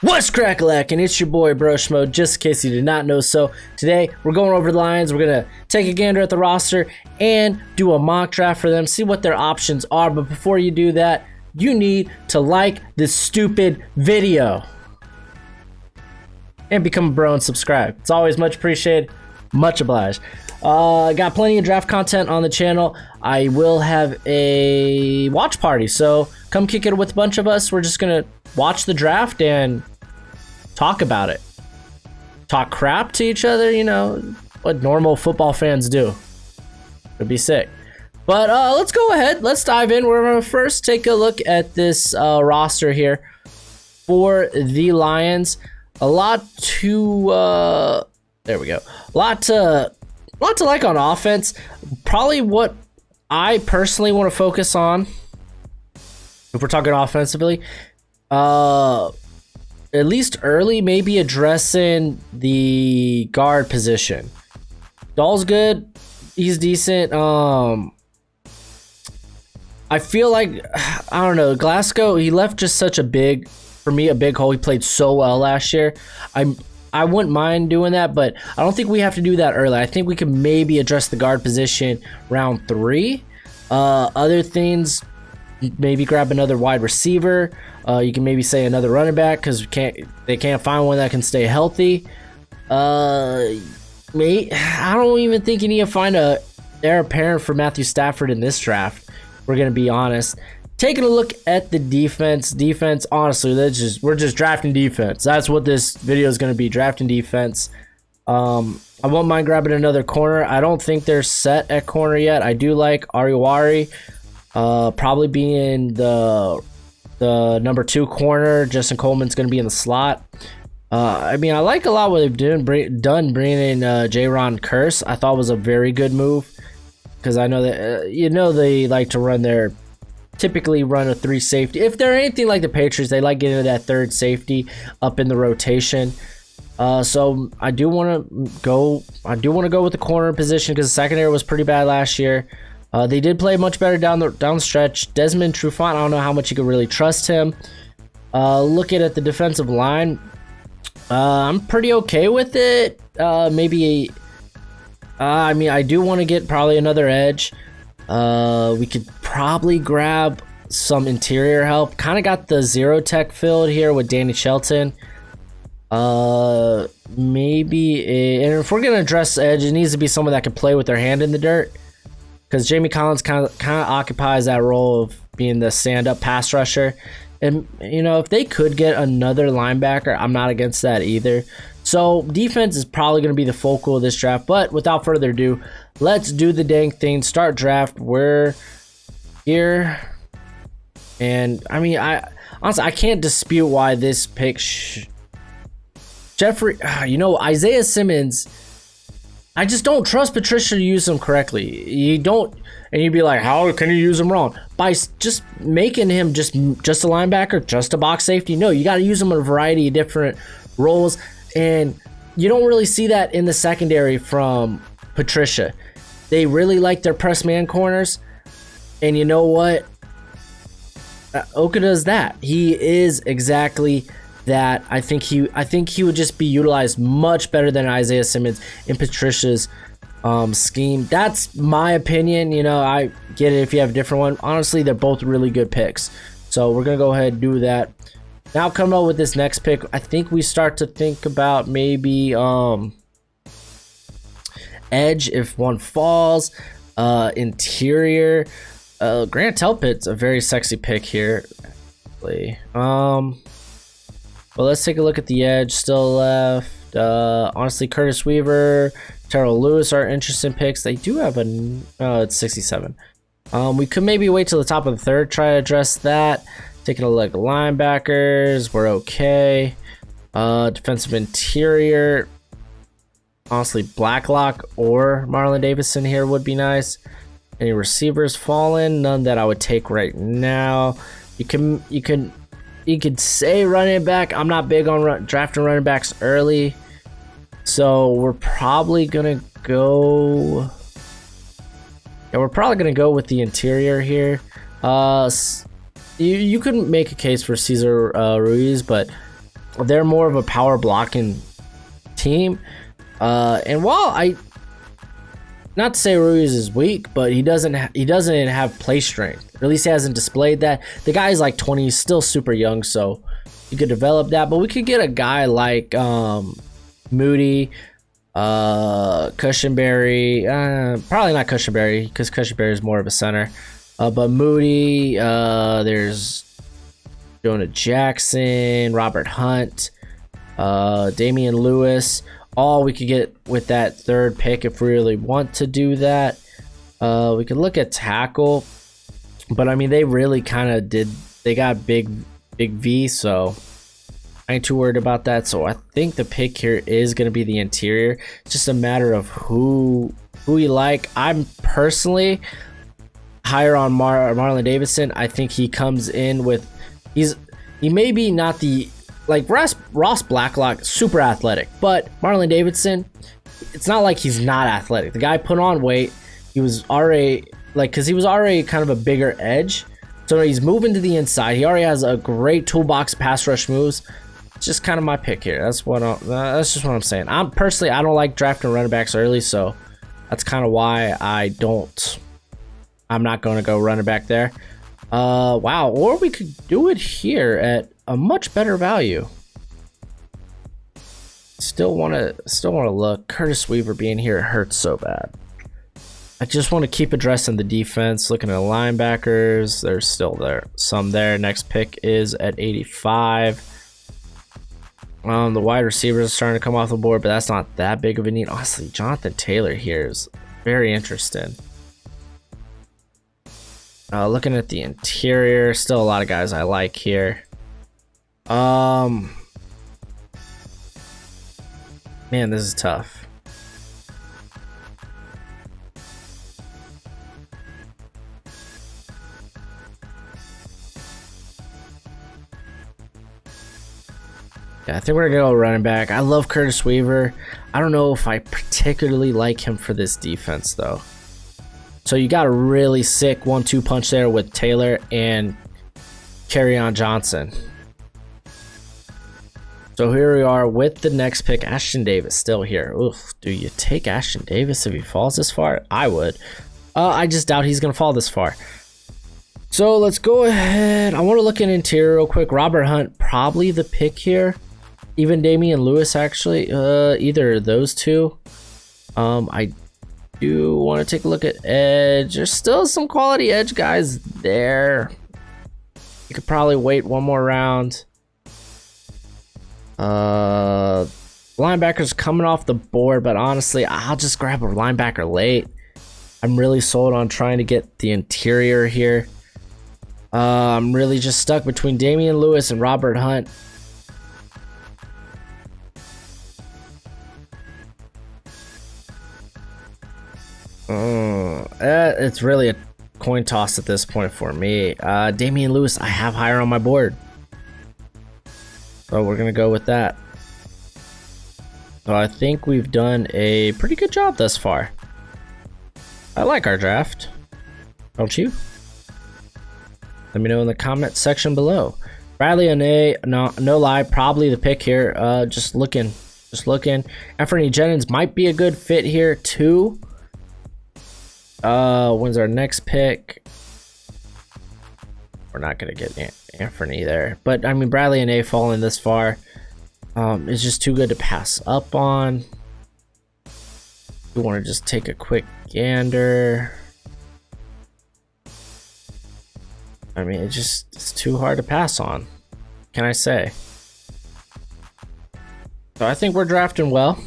What's crack-a-lack, and it's your boy Broshmo, just in case you did not know. So today we're going over the Lions. We're gonna take a gander at the roster and do a mock draft for them, see what their options are. But before you do that, you need to like this stupid video and become a bro and subscribe. It's always much appreciated, much obliged. Got plenty of draft content on the channel. I will have a watch party, so come kick it with a bunch of us. We're just gonna watch the draft and talk about it. Talk crap to each other, you know, what normal football fans do. It'd be sick. But let's go ahead. Let's dive in. We're gonna first take a look at this roster here for the Lions. A lot to there we go. A lot to like on offense. Probably what I personally want to focus on, if we're talking offensively, at least early, maybe addressing the guard position. Dahl's good. He's decent. I feel like, I don't know, Glasgow, he left just such a big, for me, a big hole. He played so well last year. I wouldn't mind doing that, but I don't think we have to do that early. I think we could maybe address the guard position round 3. Other things, maybe grab another wide receiver. You can maybe say another running back because they can't find one that can stay healthy. I don't even think you need to find a heir apparent for Matthew Stafford in this draft. We're gonna be honest. Taking a look at the defense. Defense, honestly, we're just drafting defense. That's what this video is going to be, drafting defense. I won't mind grabbing another corner. I don't think they're set at corner yet. I do like Ariwari probably being the number 2 corner. Justin Coleman's going to be in the slot. I mean, I like a lot what they've done bringing in Jaron Curse. I thought was a very good move because I know that they like to typically run a 3 safety. If they're anything like the Patriots, they like getting that 3rd safety up in the rotation. So I do want to go with the corner position because the secondary was pretty bad last year. They did play much better down the stretch. Desmond Trufant, I don't know how much you can really trust him. Looking at the defensive line, I'm pretty okay with it. I mean, I do want to get probably another edge. We could probably grab some interior help. Kind of got the zero tech filled here with Danny Shelton. Maybe and if we're gonna address edge, it needs to be someone that can play with their hand in the dirt, because Jamie Collins kind of occupies that role of being the stand-up pass rusher. And if they could get another linebacker, I'm not against that either. So defense is probably going to be the focal of this draft. But without further ado, let's do the dang thing. Start draft. We're here. And I mean, honestly, I can't dispute why this pick. Isaiah Simmons, I just don't trust Patricia to use him correctly. You don't, and you'd be like, how can you use him wrong? By just making him just a linebacker, just a box safety. No, you got to use him in a variety of different roles. And you don't really see that in the secondary from Patricia. They really like their press man corners. And you know what? Oka does that. He is exactly that. I think he would just be utilized much better than Isaiah Simmons in Patricia's scheme. That's my opinion. I get it if you have a different one. Honestly, they're both really good picks. So we're going to go ahead and do that. Now coming up with this next pick, I think we start to think about maybe edge if one falls. Interior. Grant Telpitt's a very sexy pick here. Well, let's take a look at the edge still left. Honestly, Curtis Weaver, Terrell Lewis are interesting picks. They do have it's 67. We could maybe wait till the top of the 3rd, try to address that. Taking a look at linebackers, we're okay. Defensive interior, honestly, Blacklock or Marlon Davidson here would be nice. Any receivers fallen? None that I would take right now. You could say running back. I'm not big on drafting running backs early, so we're probably gonna go. Yeah, we're probably gonna go with the interior here. You couldn't make a case for Cesar Ruiz, but they're more of a power blocking team. And while not to say Ruiz is weak, but he doesn't have play strength. Or at least he hasn't displayed that. The guy is like 20, he's still super young, so you could develop that. But we could get a guy like Moody, Cushenberry, probably not Cushenberry because Cushenberry is more of a center. But Moody, there's Jonah Jackson, Robert Hunt, Damian Lewis. All we could get with that third pick if we really want to do that. We could look at tackle, but I mean they really kind of did. They got big V, so I ain't too worried about that. So I think the pick here is going to be the interior. It's just a matter of who you like. I'm personally higher on Marlon Davidson. I think he comes in with he may be not the like Ross Blacklock, super athletic, but Marlon Davidson, it's not like he's not athletic. The guy put on weight. He was already because he was already kind of a bigger edge. So he's moving to the inside. He already has a great toolbox pass rush moves. It's just kind of my pick here. That's just what I'm saying. I don't like drafting running backs early, so that's kind of why I'm not going to go running back there. Wow, or we could do it here at a much better value. Still want to look. Curtis Weaver being here hurts so bad. I just want to keep addressing the defense. Looking at the linebackers, there's still some there. Next pick is at 85. The wide receivers are starting to come off the board, but that's not that big of a need. Honestly, Jonathan Taylor here is very interesting. Looking at the interior, still a lot of guys I like here. Man, this is tough. Yeah, I think we're gonna go running back. I love Curtis Weaver. I don't know if I particularly like him for this defense though. So you got a really sick 1-2 punch there with Taylor and Kerryon Johnson. So here we are with the next pick, Ashton Davis still here. Oof, do you take Ashton Davis if he falls this far? I would. I just doubt he's going to fall this far. So let's go ahead. I want to look at interior real quick. Robert Hunt, probably the pick here. Even Damian Lewis, actually. Either of those two. I do want to take a look at edge. There's still some quality edge guys there. You could probably wait one more round. Linebackers coming off the board, but honestly, I'll just grab a linebacker late. I'm really sold on trying to get the interior here. I'm really just stuck between Damian Lewis and Robert Hunt. It's really a coin toss at this point for me. Damian Lewis, I have higher on my board. So we're going to go with that. So I think we've done a pretty good job thus far. I like our draft. Don't you? Let me know in the comment section below. Bradley Anae, no lie, probably the pick here. Just looking. Anthony Jennings might be a good fit here too. When's our next pick? We're not gonna get Anthony there, but I mean Bradley and A falling this far is just too good to pass up on. We want to just take a quick gander. I mean, it's too hard to pass on. Can I say? So I think we're drafting well.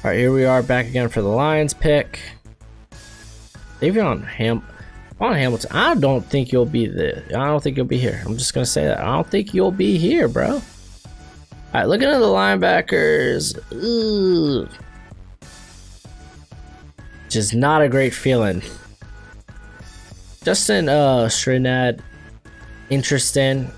All right, here we are back again for the Lions pick. Davion Hamilton. I don't think you'll be here. I'm just gonna say that. I don't think you'll be here, bro. All right, looking at the linebackers. Ooh. Just not a great feeling. Justin Strinad, interesting.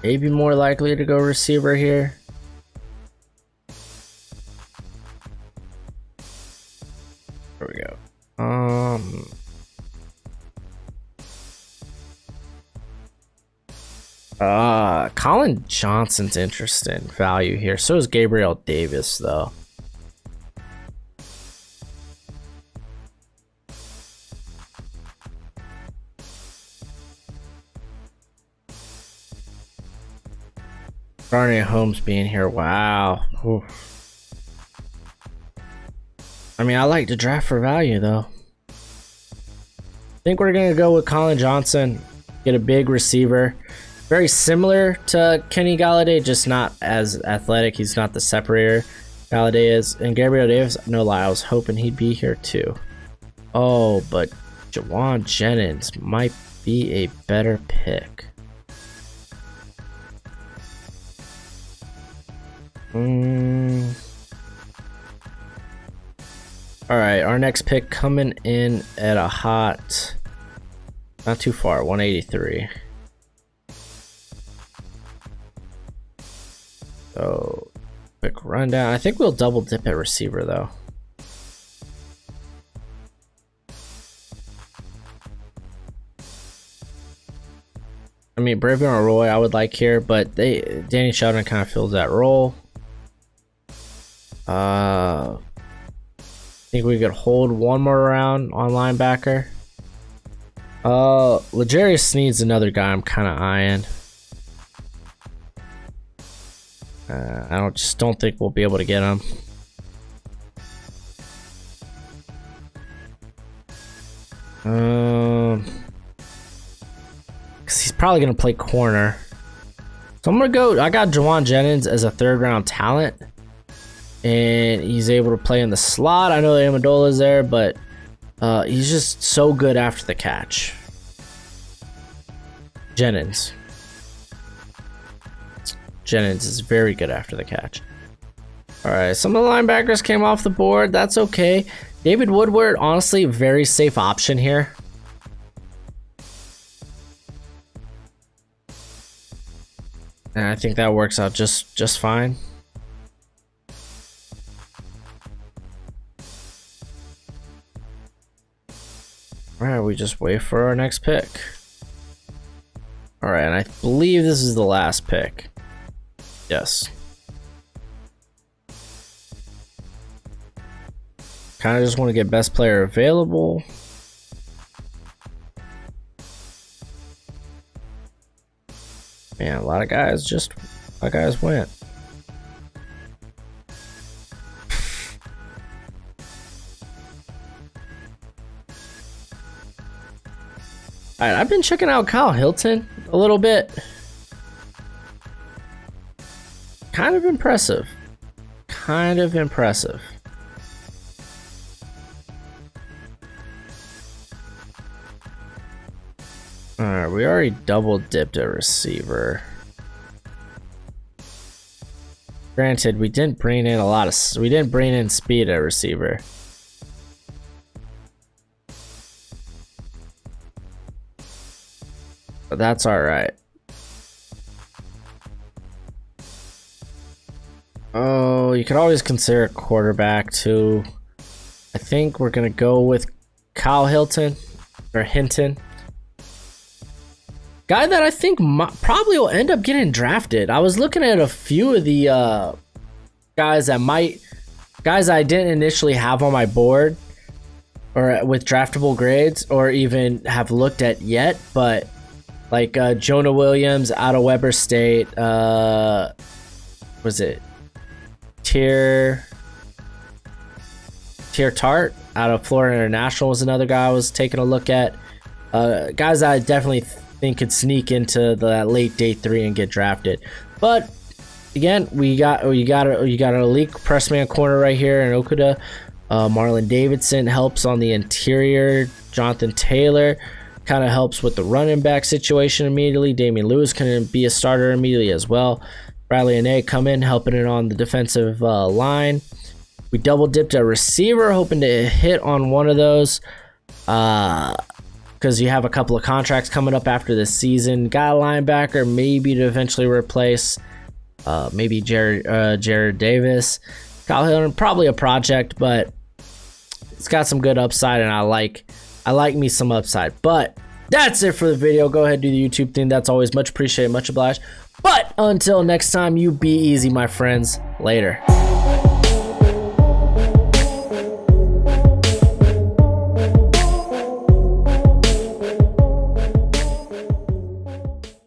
Maybe more likely to go receiver here. There we go. Colin Johnson's interesting value here. So is Gabriel Davis, though. Darnay Holmes being here, wow. Oof. I mean, I like to draft for value, though. I think we're gonna go with Colin Johnson, get a big receiver. Very similar to Kenny Galladay, just not as athletic. He's not the separator Galladay is. And Gabriel Davis, no lie, I was hoping he'd be here too. Oh, but Jawan Jennings might be a better pick. Alright, our next pick coming in at a hot, not too far, 183. So, quick rundown. I think we'll double dip at receiver though. I mean, Bravion Roy I would like here, but Danny Shelton kind of fills that role. I think we could hold one more round on linebacker. L'Jarius Sneed's another guy I'm kind of eyeing. I just don't think we'll be able to get him. Cause he's probably gonna play corner. So I'm gonna go. I got Jawan Jennings as a third round talent, and he's able to play in the slot. I know Amendola's there, but he's just so good after the catch. Jennings is very good after the catch. All right, some of the linebackers came off the board. That's okay. David Woodward, honestly, very safe option here. And I think that works out just fine. All right, we just wait for our next pick. All right, and I believe this is the last pick. Yes. Kind of just want to get best player available. Man, a lot of guys went. Alright, I've been checking out Kyle Hilton a little bit. Kind of impressive. Alright, we already double dipped a receiver. Granted, we didn't bring in speed at receiver. But that's alright. Oh, you could always consider a quarterback too. I think we're gonna go with Kyle Hilton or Hinton. Guy that I think probably will end up getting drafted. I was looking at a few of the guys I didn't initially have on my board or with draftable grades or even have looked at yet, but like Jonah Williams out of Weber State. Was it Tier Tart out of Florida International was another guy I was taking a look at. Guys that I definitely think could sneak into the late day 3 and get drafted. But again, you got an elite pressman corner right here in Okuda. Marlon Davidson helps on the interior. Jonathan Taylor kind of helps with the running back situation immediately. Damian Lewis can be a starter immediately as well. Bradley Anae come in helping it on the defensive line. We double dipped a receiver, hoping to hit on one of those. Because you have a couple of contracts coming up after this season. Got a linebacker, maybe to eventually replace maybe Jared Davis. Kyle Hilton, probably a project, but it's got some good upside, and I like me some upside. But That's it for the video. Go ahead, do the YouTube thing. That's always much appreciated, much obliged. But until next time, you be easy, my friends. Later.